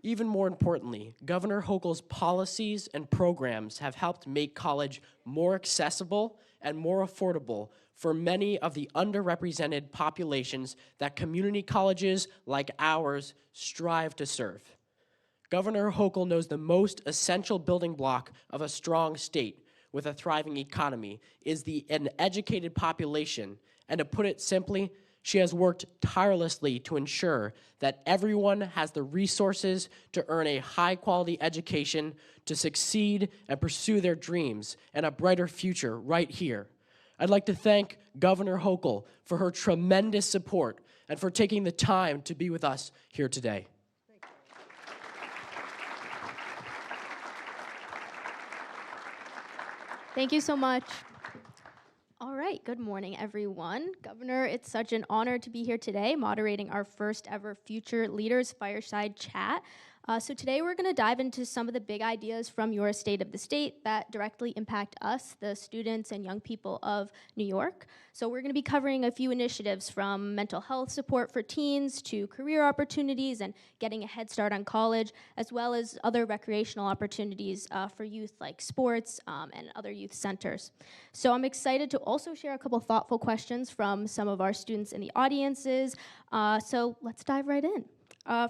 Even more importantly, Governor Hochul's policies and programs have helped make college more accessible and more affordable for many of the underrepresented populations that community colleges like ours strive to serve. Governor Hochul knows the most essential building block of a strong state with a thriving economy is an educated population, and to put it simply, she has worked tirelessly to ensure that everyone has the resources to earn a high-quality education, to succeed and pursue their dreams and a brighter future right here. I'd like to thank Governor Hochul for her tremendous support and for taking the time to be with us here today. Thank you so much. All right, good morning, everyone. Governor, it's such an honor to be here today, moderating our first ever Future Leaders Fireside Chat. So today we're going to dive into some of the big ideas from your state of the state that directly impact us, the students and young people of New York. So we're going to be covering a few initiatives from mental health support for teens to career opportunities and getting a head start on college, as well as other recreational opportunities for youth like sports and other youth centers. So I'm excited to also share a couple thoughtful questions from some of our students in the audiences. So let's dive right in.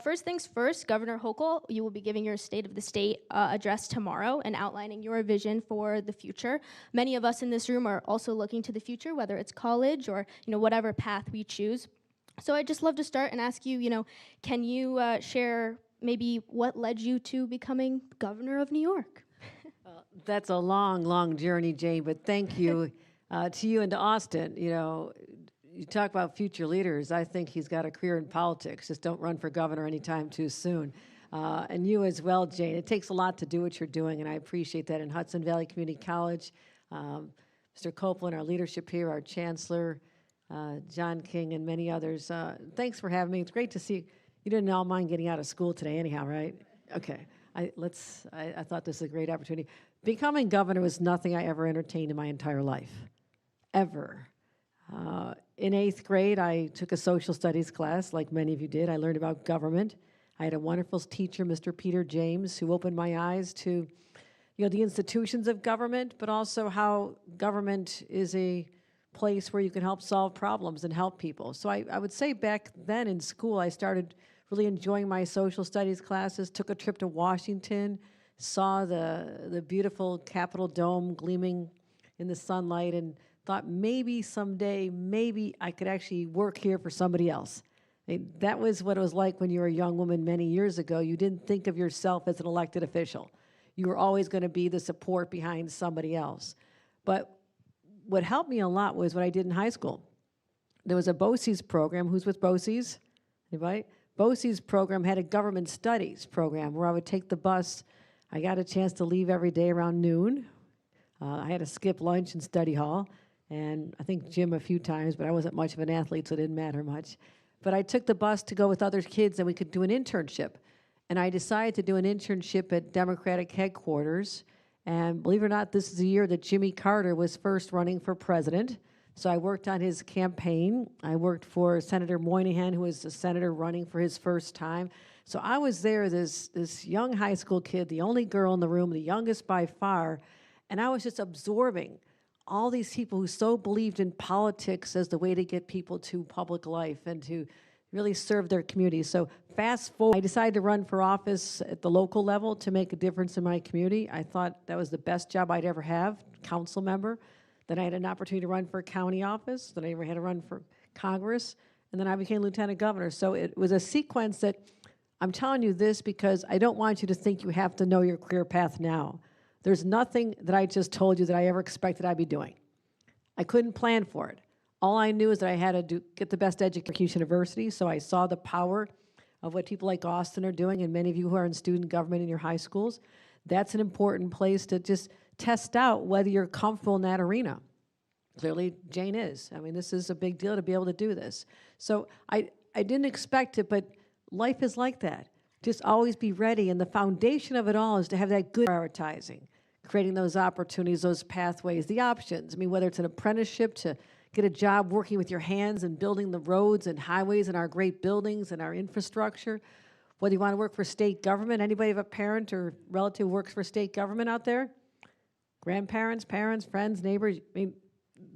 First things first, Governor Hochul, you will be giving your State of the State address tomorrow and outlining your vision for the future. Many of us in this room are also looking to the future, whether it's college or whatever path we choose. So I'd just love to start and ask you, can you share maybe what led you to becoming Governor of New York? That's a long, long journey, Jane, but thank you to you and to Austin. You talk about future leaders. I think he's got a career in politics. Just don't run for governor anytime too soon. And you as well, Jane. It takes a lot to do what you're doing, and I appreciate that. In Hudson Valley Community College, Mr. Copeland, our leadership here, our chancellor, John King, and many others. Thanks for having me. It's great to see you. Didn't all mind getting out of school today anyhow, right? Okay. I thought this was a great opportunity. Becoming governor was nothing I ever entertained in my entire life, ever. In 8th grade, I took a social studies class, like many of you did. I learned about government. I had a wonderful teacher, Mr. Peter James, who opened my eyes to, the institutions of government, but also how government is a place where you can help solve problems and help people. So I would say back then in school, I started really enjoying my social studies classes, took a trip to Washington, saw the beautiful Capitol dome gleaming in the sunlight, and thought maybe someday, maybe I could actually work here for somebody else. That was what it was like when you were a young woman many years ago. You didn't think of yourself as an elected official. You were always going to be the support behind somebody else. But what helped me a lot was what I did in high school. There was a BOCES program. Who's with BOCES? Anybody? BOCES program had a government studies program where I would take the bus. I got a chance to leave every day around noon. I had to skip lunch in study hall. And I think gym a few times, but I wasn't much of an athlete, so it didn't matter much. But I took the bus to go with other kids, and we could do an internship. And I decided to do an internship at Democratic headquarters. And believe it or not, this is the year that Jimmy Carter was first running for president. So I worked on his campaign. I worked for Senator Moynihan, who was a senator running for his first time. So I was there, this young high school kid, the only girl in the room, the youngest by far, and I was just absorbing all these people who so believed in politics as the way to get people to public life and to really serve their communities. So fast forward, I decided to run for office at the local level to make a difference in my community. I thought that was the best job I'd ever have, council member. Then I had an opportunity to run for county office. Then I had to run for Congress. And then I became lieutenant governor. So it was a sequence that, I'm telling you this because I don't want you to think you have to know your career path now. There's nothing that I just told you that I ever expected I'd be doing. I couldn't plan for it. All I knew is that I had to get the best education university, so I saw the power of what people like Austin are doing, and many of you who are in student government in your high schools. That's an important place to just test out whether you're comfortable in that arena. Clearly, Jane is. I mean, this is a big deal to be able to do this. So I didn't expect it, but life is like that. Just always be ready, and the foundation of it all is to have that good prioritizing, creating those opportunities, those pathways, the options. I mean, whether it's an apprenticeship to get a job working with your hands and building the roads and highways and our great buildings and our infrastructure, whether you want to work for state government. Anybody have a parent or relative who works for state government out there? Grandparents, parents, friends, neighbors. I mean,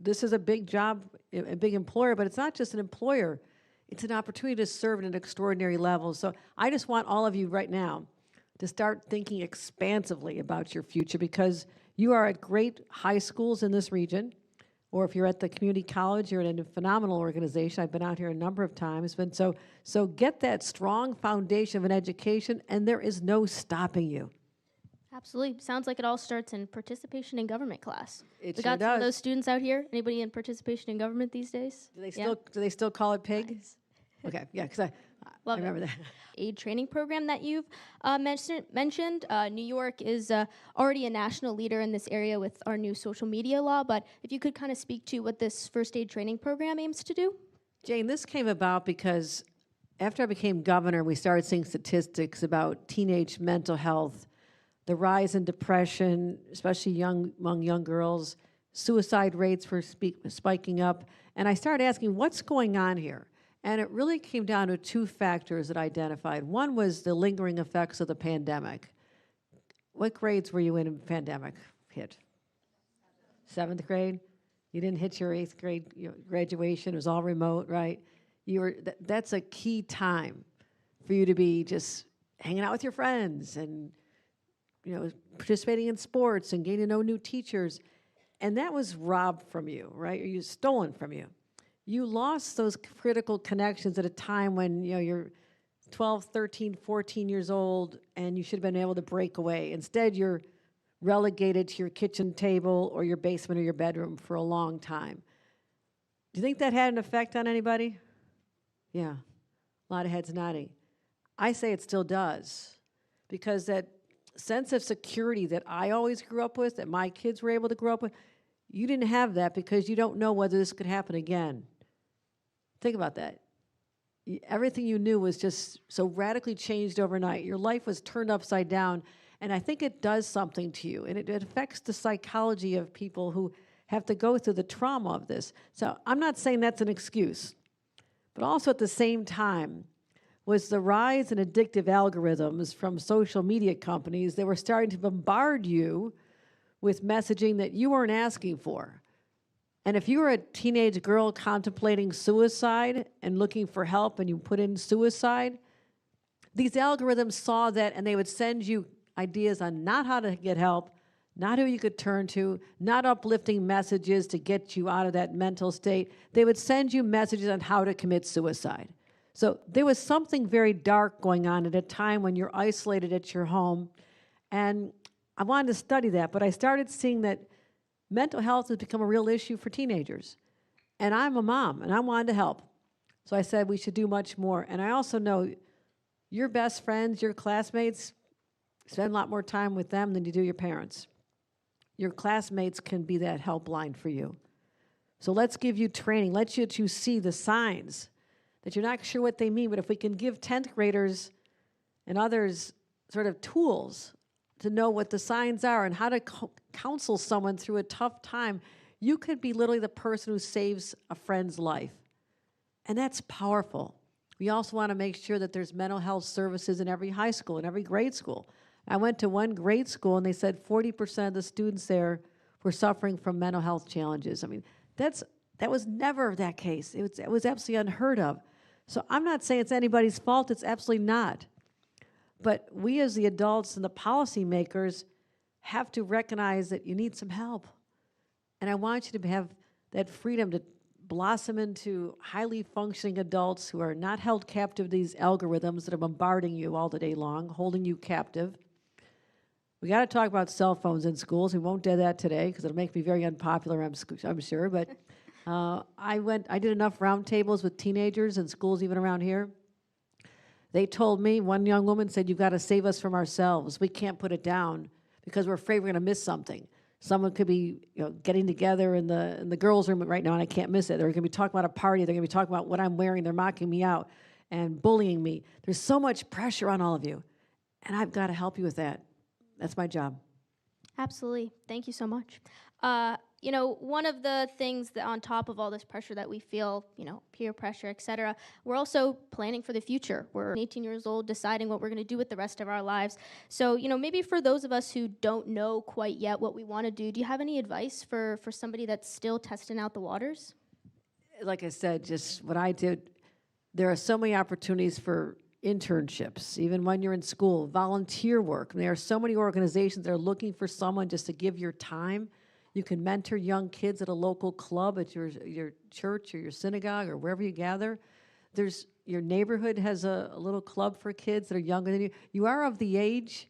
this is a big job, a big employer, but it's not just an employer. It's an opportunity to serve at an extraordinary level. So I just want all of you right now to start thinking expansively about your future, because you are at great high schools in this region, or if you're at the community college, you're in a phenomenal organization. I've been out here a number of times. But so get that strong foundation of an education, and there is no stopping you. Absolutely. Sounds like it all starts in participation in government class. It We sure got some of does. those students out here. Anybody in participation in government these days? Do they still call it PIG? Nice. Okay, yeah, because I Love it. remember that. Aid training program that you've mentioned. New York is already a national leader in this area with our new social media law, but if you could kind of speak to what this first aid training program aims to do. Jane, this came about because after I became governor, we started seeing statistics about teenage mental health, the rise in depression, especially among young girls. Suicide rates were spiking up. And I started asking, what's going on here? And it really came down to two factors that I identified. One was the lingering effects of the pandemic. What grades were you in when the pandemic hit? 7th grade? You didn't hit your 8th grade graduation. It was all remote, right? That's a key time for you to be just hanging out with your friends and participating in sports and getting to know new teachers. And that was robbed from you, right? Or stolen from you. You lost those critical connections at a time when you're 12, 13, 14 years old, and you should have been able to break away. Instead, you're relegated to your kitchen table or your basement or your bedroom for a long time. Do you think that had an effect on anybody? Yeah, a lot of heads nodding. I say it still does, because that sense of security that I always grew up with, that my kids were able to grow up with, you didn't have that because you don't know whether this could happen again. Think about that. Everything you knew was just so radically changed overnight. Your life was turned upside down, and I think it does something to you, and it affects the psychology of people who have to go through the trauma of this. So I'm not saying that's an excuse, but also at the same time was the rise in addictive algorithms from social media companies that were starting to bombard you with messaging that you weren't asking for. And if you were a teenage girl contemplating suicide and looking for help and you put in suicide, these algorithms saw that and they would send you ideas on not how to get help, not who you could turn to, not uplifting messages to get you out of that mental state. They would send you messages on how to commit suicide. So there was something very dark going on at a time when you're isolated at your home. And I wanted to study that, but I started seeing that mental health has become a real issue for teenagers. And I'm a mom, and I wanted to help. So I said we should do much more. And I also know your best friends, your classmates, spend a lot more time with them than you do your parents. Your classmates can be that helpline for you. So let's give you training. Let's let you see the signs that you're not sure what they mean, but if we can give 10th graders and others sort of tools to know what the signs are and how to counsel someone through a tough time, you could be literally the person who saves a friend's life. And that's powerful. We also want to make sure that there's mental health services in every high school, in every grade school. I went to one grade school and they said 40% of the students there were suffering from mental health challenges. I mean, that was never that case. It was absolutely unheard of. So I'm not saying it's anybody's fault. It's absolutely not. But we as the adults and the policymakers have to recognize that you need some help. And I want you to have that freedom to blossom into highly functioning adults who are not held captive to these algorithms that are bombarding you all the day long, holding you captive. We got to talk about cell phones in schools. We won't do that today because it'll make me very unpopular, I'm sure. But I did enough roundtables with teenagers in schools even around here. They told me, one young woman said, you've got to save us from ourselves. We can't put it down because we're afraid we're going to miss something. Someone could be getting together in the girls' room right now, and I can't miss it. They're going to be talking about a party. They're going to be talking about what I'm wearing. They're mocking me out and bullying me. There's so much pressure on all of you, and I've got to help you with that. That's my job. Absolutely. Thank you so much. one of the things that on top of all this pressure that we feel, peer pressure, et cetera, we're also planning for the future. We're 18 years old, deciding what we're going to do with the rest of our lives. So, maybe for those of us who don't know quite yet what we want to do you have any advice for somebody that's still testing out the waters? Like I said, just what I did, there are so many opportunities for internships, even when you're in school, volunteer work. There are so many organizations that are looking for someone just to give your time. You can mentor young kids at a local club, at your church or your synagogue or wherever you gather. Your neighborhood has a little club for kids that are younger than you. You are of the age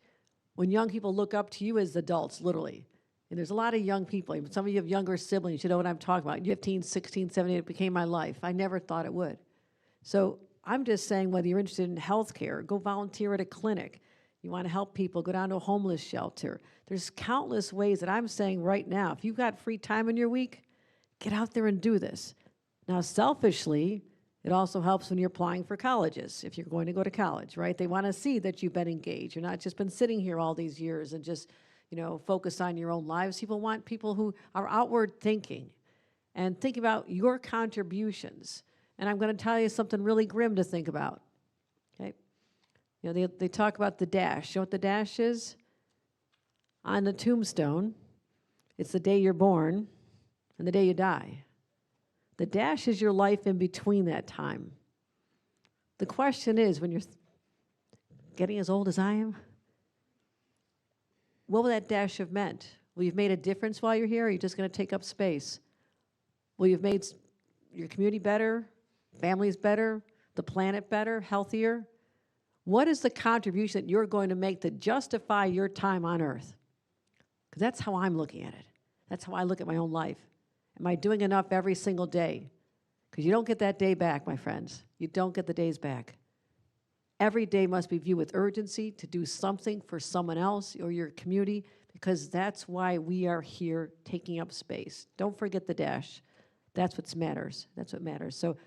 when young people look up to you as adults, literally. And there's a lot of young people. Some of you have younger siblings. You know what I'm talking about. 15, 16, 17, it became my life. I never thought it would. So I'm just saying, whether you're interested in healthcare, go volunteer at a clinic. You want to help people, go down to a homeless shelter. There's countless ways that I'm saying right now, if you've got free time in your week, get out there and do this. Now, selfishly, it also helps when you're applying for colleges, if you're going to go to college, right? They want to see that you've been engaged. You're not just been sitting here all these years and just, focus on your own lives. People want people who are outward thinking and think about your contributions. And I'm going to tell you something really grim to think about, okay? They talk about the dash. You know what the dash is? On the tombstone, it's the day you're born and the day you die. The dash is your life in between that time. The question is, when you're getting as old as I am, what will that dash have meant? Will you've made a difference while you're here, or are you just going to take up space? Will you've made your community better, families better, the planet better, healthier? What is the contribution that you're going to make to justify your time on earth? Because that's how I'm looking at it. That's how I look at my own life. Am I doing enough every single day? Because you don't get that day back, my friends. You don't get the days back. Every day must be viewed with urgency to do something for someone else or your community, because that's why we are here taking up space. Don't forget the dash. That's what matters. That's what matters. So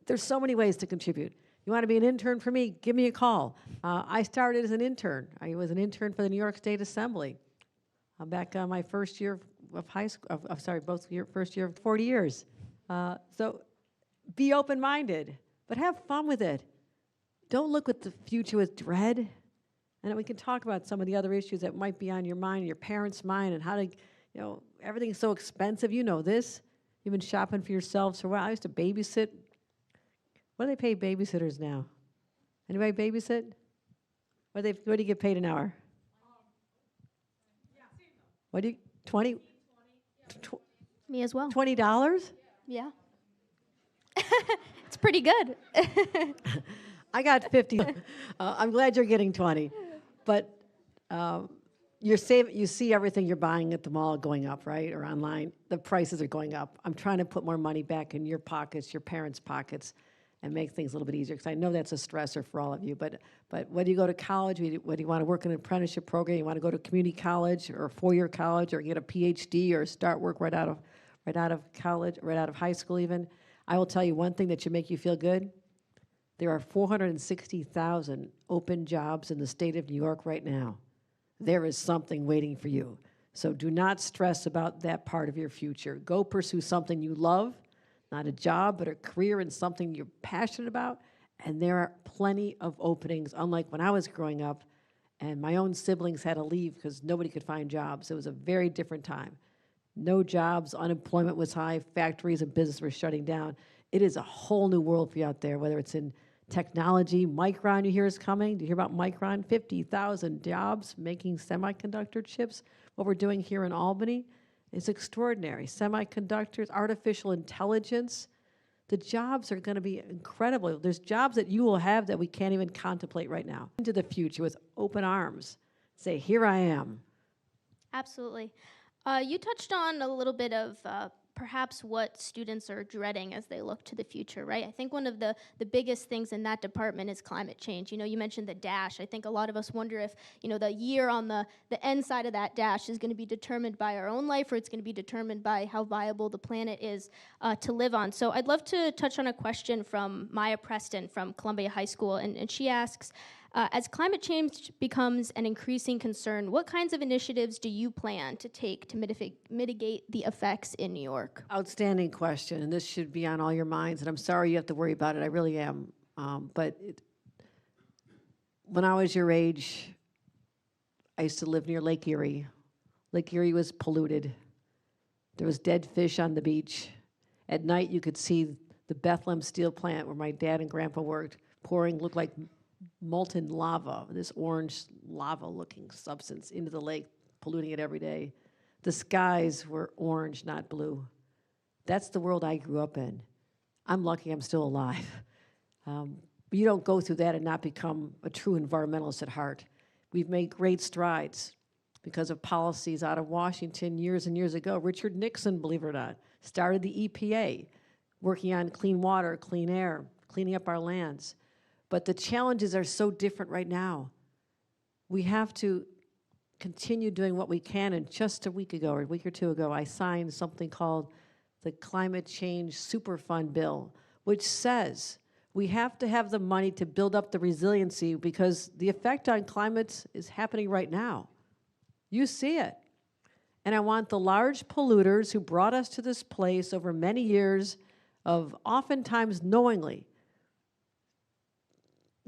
there's so many ways to contribute. You want to be an intern for me? Give me a call. I started as an intern. I was an intern for the New York State Assembly. I'm back on my first year of high school. First year of 40 years. So be open-minded, but have fun with it. Don't look at the future with dread. And then we can talk about some of the other issues that might be on your mind, your parents' mind, and how to, everything's so expensive. You know this. You've been shopping for yourselves for a while. I used to babysit. What do they pay babysitters now? Anybody babysit? What do you get paid an hour? What do you, 20? Me as well. $20? Yeah. It's pretty good. I got 50. I'm glad you're getting 20. But you see everything you're buying at the mall going up, right? Or online. The prices are going up. I'm trying to put more money back in your pockets, your parents' pockets, and make things a little bit easier, because I know that's a stressor for all of you. But whether you go to college, whether you want to work in an apprenticeship program, you want to go to community college or a four-year college, or get a PhD, or start work right out of college, right out of high school even, I will tell you one thing that should make you feel good. There are 460,000 open jobs in the state of New York right now. There is something waiting for you. So do not stress about that part of your future. Go pursue something you love, not a job, but a career in something you're passionate about. And there are plenty of openings, unlike when I was growing up and my own siblings had to leave because nobody could find jobs. It was a very different time. No jobs, unemployment was high, factories and business were shutting down. It is a whole new world for you out there, whether it's in technology. Micron, you hear, is coming. Do you hear about Micron? 50,000 jobs making semiconductor chips. What we're doing here in Albany is extraordinary. Semiconductors, artificial intelligence. The jobs are going to be incredible. There's jobs that you will have that we can't even contemplate right now. Into the future with open arms. Say, here I am. Absolutely. You touched on a little bit of perhaps what students are dreading as they look to the future, right? I think one of the biggest things in that department is climate change. You mentioned the dash. I think a lot of us wonder if, the year on the end side of that dash is going to be determined by our own life, or it's going to be determined by how viable the planet is to live on. So I'd love to touch on a question from Maya Preston from Columbia High School, and she asks, As climate change becomes an increasing concern, what kinds of initiatives do you plan to take to mitigate the effects in New York? Outstanding question, and this should be on all your minds, and I'm sorry you have to worry about it. I really am. When I was your age, I used to live near Lake Erie. Lake Erie was polluted. There was dead fish on the beach. At night, you could see the Bethlehem steel plant where my dad and grandpa worked, looked like molten lava, this orange lava-looking substance into the lake, polluting it every day. The skies were orange, not blue. That's the world I grew up in. I'm lucky I'm still alive. But you don't go through that and not become a true environmentalist at heart. We've made great strides because of policies out of Washington years and years ago. Richard Nixon, believe it or not, started the EPA, working on clean water, clean air, cleaning up our lands. But the challenges are so different right now. We have to continue doing what we can, and just a week or a 2 ago, I signed something called the Climate Change Superfund Bill, which says we have to have the money to build up the resiliency because the effect on climate is happening right now. You see it. And I want the large polluters who brought us to this place over many years of oftentimes knowingly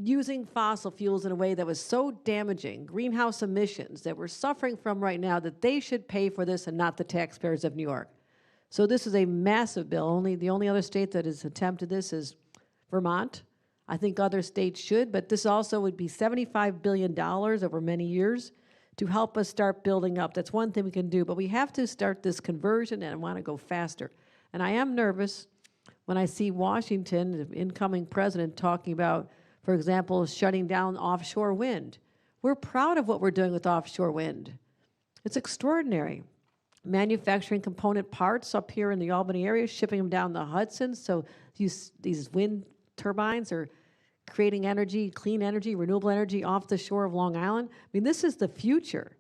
using fossil fuels in a way that was so damaging, greenhouse emissions that we're suffering from right now, that they should pay for this and not the taxpayers of New York. So this is a massive bill. The only other state that has attempted this is Vermont. I think other states should, but this also would be $75 billion over many years to help us start building up. That's one thing we can do, but we have to start this conversion, and I want to go faster. And I am nervous when I see Washington, the incoming president, talking about, for example, shutting down offshore wind. We're proud of what we're doing with offshore wind. It's extraordinary. Manufacturing component parts up here in the Albany area, shipping them down the Hudson, so these wind turbines are creating energy, clean energy, renewable energy off the shore of Long Island. I mean, this is the future.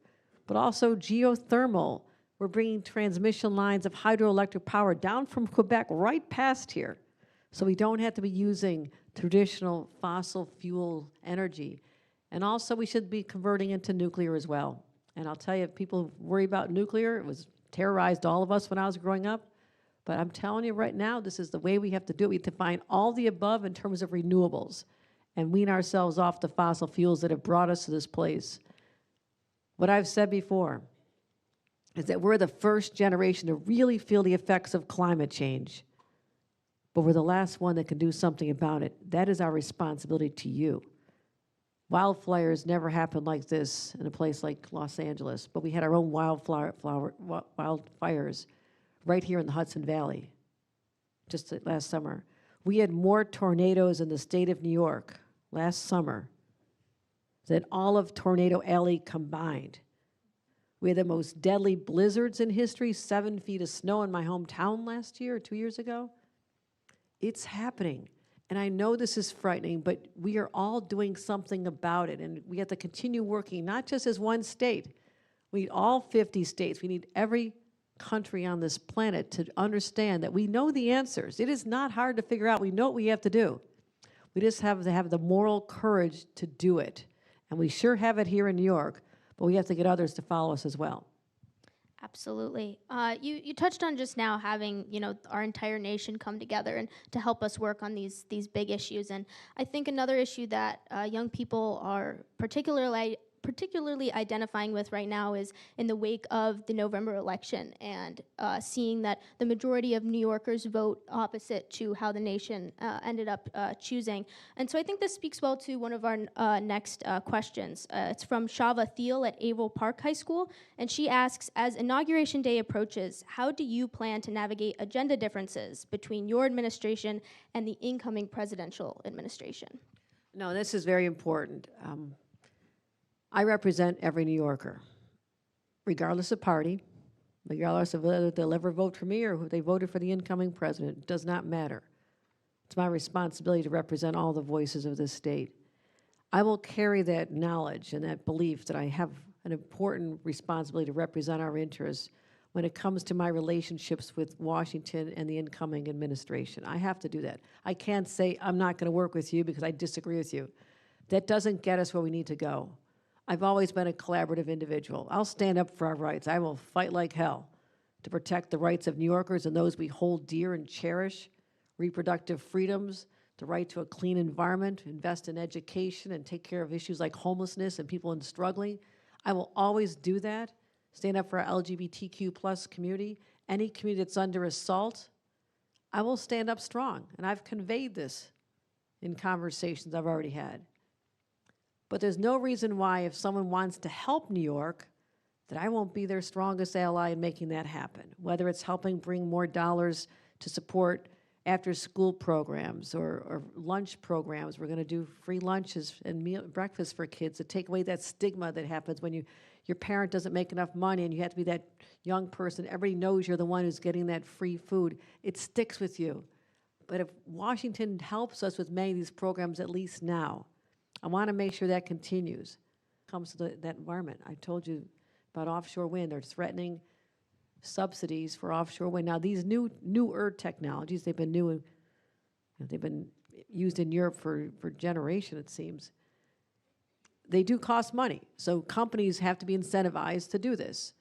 But also geothermal. We're bringing transmission lines of hydroelectric power down from Quebec right past here, so we don't have to be using traditional fossil fuel energy. And also we should be converting into nuclear as well. And I'll tell you, people worry about nuclear. It was terrorized all of us when I was growing up. But I'm telling you right now, this is the way we have to do it. We have to find all the above in terms of renewables and wean ourselves off the fossil fuels that have brought us to this place. What I've said before is that we're the first generation to really feel the effects of climate change. But we're the last one that can do something about it. That is our responsibility to you. Wildfires never happened like this in a place like Los Angeles, but we had our own wildfires right here in the Hudson Valley just last summer. We had more tornadoes in the state of New York last summer than all of Tornado Alley combined. We had the most deadly blizzards in history, 7 feet of snow in my hometown last year or 2 years ago. It's happening. And I know this is frightening, but we are all doing something about it. And we have to continue working, not just as one state. We need all 50 states. We need every country on this planet to understand that we know the answers. It is not hard to figure out. We know what we have to do. We just have to have the moral courage to do it. And we sure have it here in New York, but we have to get others to follow us as well. Absolutely. You touched on just now having, our entire nation come together and to help us work on these big issues. And I think another issue that young people are particularly identifying with right now is in the wake of the November election and seeing that the majority of New Yorkers vote opposite to how the nation ended up choosing. And so I think this speaks well to one of our next questions. It's from Shava Thiel at Avil Park High School, and she asks, as Inauguration Day approaches, how do you plan to navigate agenda differences between your administration and the incoming presidential administration? No, this is very important. I represent every New Yorker, regardless of party, regardless of whether they'll ever vote for me or who they voted for the incoming president. It does not matter. It's my responsibility to represent all the voices of this state. I will carry that knowledge and that belief that I have an important responsibility to represent our interests when it comes to my relationships with Washington and the incoming administration. I have to do that. I can't say I'm not going to work with you because I disagree with you. that doesn't get us where we need to go. I've always been a collaborative individual. I'll stand up for our rights. I will fight like hell to protect the rights of New Yorkers and those we hold dear and cherish, reproductive freedoms, the right to a clean environment, invest in education, and take care of issues like homelessness and people in struggling. I will always do that, stand up for our LGBTQ plus community, any community that's under assault. I will stand up strong, and I've conveyed this in conversations I've already had. But there's no reason why, if someone wants to help New York, that I won't be their strongest ally in making that happen, whether it's helping bring more dollars to support after-school programs or lunch programs. We're going to do free lunches and breakfast for kids to take away that stigma that happens when your parent doesn't make enough money and you have to be that young person. Everybody knows you're the one who's getting that free food. It sticks with you. But if Washington helps us with many of these programs, at least now, I want to make sure that continues. Comes to that environment. I told you about offshore wind. They're threatening subsidies for offshore wind. Now, these newer technologies, they've been used in Europe for generations, it seems. They do cost money, so companies have to be incentivized to do this.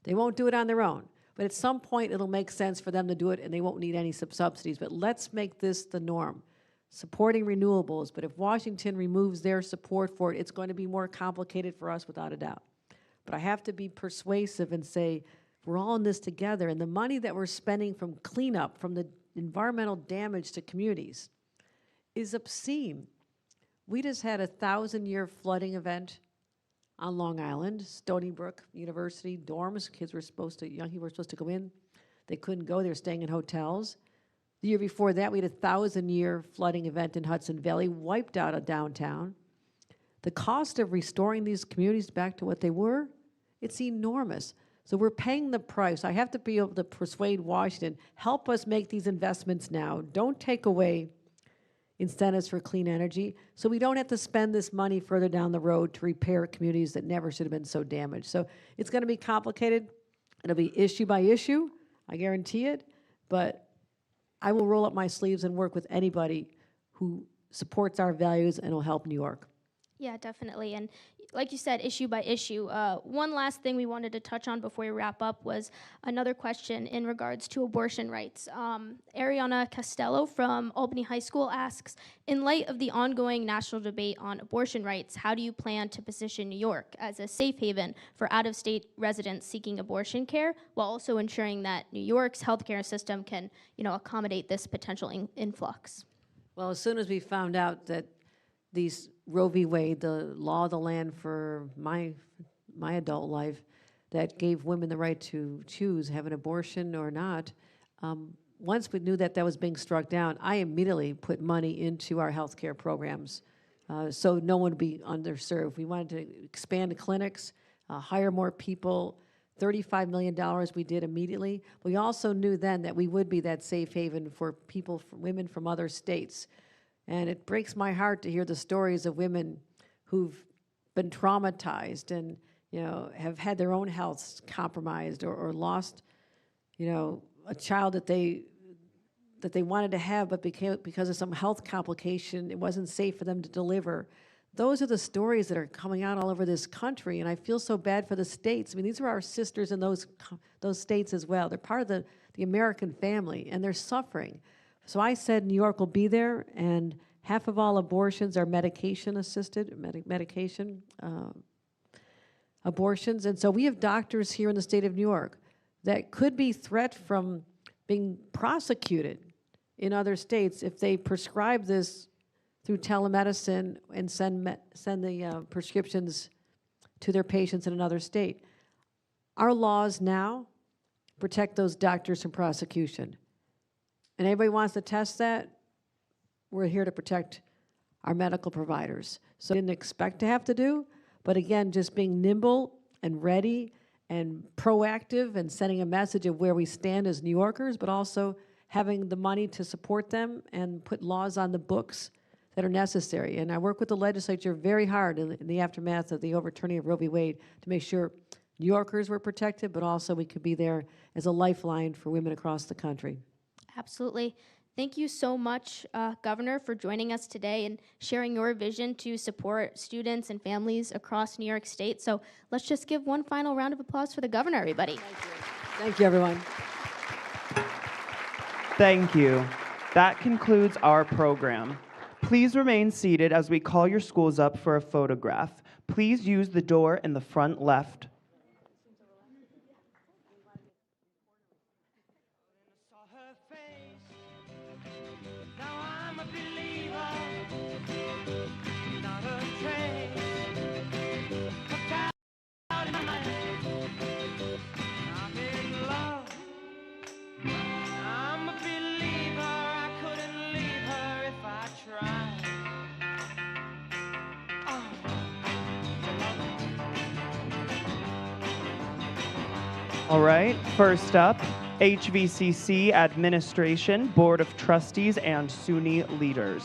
They won't do it on their own, but at some point it'll make sense for them to do it and they won't need any subsidies. But let's make this the norm. Supporting renewables, but if Washington removes their support for it, it's going to be more complicated for us without a doubt. But I have to be persuasive and say, we're all in this together, and the money that we're spending from cleanup, from the environmental damage to communities, is obscene. We just had a 1,000-year flooding event on Long Island, Stony Brook University dorms. Kids were supposed to, young people were supposed to go in. They couldn't go, they were staying in hotels. The year before that, we had a 1,000-year flooding event in Hudson Valley, wiped out a downtown. The cost of restoring these communities back to what they were, it's enormous. So we're paying the price. I have to be able to persuade Washington, help us make these investments now. Don't take away incentives for clean energy, so we don't have to spend this money further down the road to repair communities that never should have been so damaged. So it's going to be complicated. It'll be issue by issue, I guarantee it, but I will roll up my sleeves and work with anybody who supports our values and will help New York. Yeah, definitely. And like you said, issue by issue. One last thing we wanted to touch on before we wrap up was another question in regards to abortion rights. Ariana Costello from Albany High School asks, in light of the ongoing national debate on abortion rights, how do you plan to position New York as a safe haven for out-of-state residents seeking abortion care, while also ensuring that New York's healthcare system can, accommodate this potential influx? Well, as soon as we found out that these Roe v. Wade, the law of the land for my adult life, that gave women the right to choose, have an abortion or not, once we knew that that was being struck down, I immediately put money into our healthcare programs so no one would be underserved. We wanted to expand the clinics, hire more people. $35 million we did immediately. We also knew then that we would be that safe haven for people, for women from other states. And it breaks my heart to hear the stories of women who've been traumatized and, have had their own health compromised or lost, a child that they wanted to have, but because of some health complication, it wasn't safe for them to deliver. Those are the stories that are coming out all over this country, and I feel so bad for the states. I mean, these are our sisters in those states as well. They're part of the American family, and they're suffering. So I said New York will be there, and half of all abortions are medication-assisted, medication abortions. And so we have doctors here in the state of New York that could be threat from being prosecuted in other states if they prescribe this through telemedicine and send the prescriptions to their patients in another state. Our laws now protect those doctors from prosecution. And anybody wants to test that, we're here to protect our medical providers. So didn't expect to have to do, but again, just being nimble and ready and proactive and sending a message of where we stand as New Yorkers, but also having the money to support them and put laws on the books that are necessary. And I work with the legislature very hard in the aftermath of the overturning of Roe v. Wade to make sure New Yorkers were protected, but also we could be there as a lifeline for women across the country. Absolutely. Thank you so much, Governor, for joining us today and sharing your vision to support students and families across New York State. So let's just give one final round of applause for the governor, everybody. Thank you, everyone. Thank you. That concludes our program. Please remain seated as we call your schools up for a photograph. Please use the door in the front left. All right, first up, HVCC Administration, Board of Trustees, and SUNY leaders.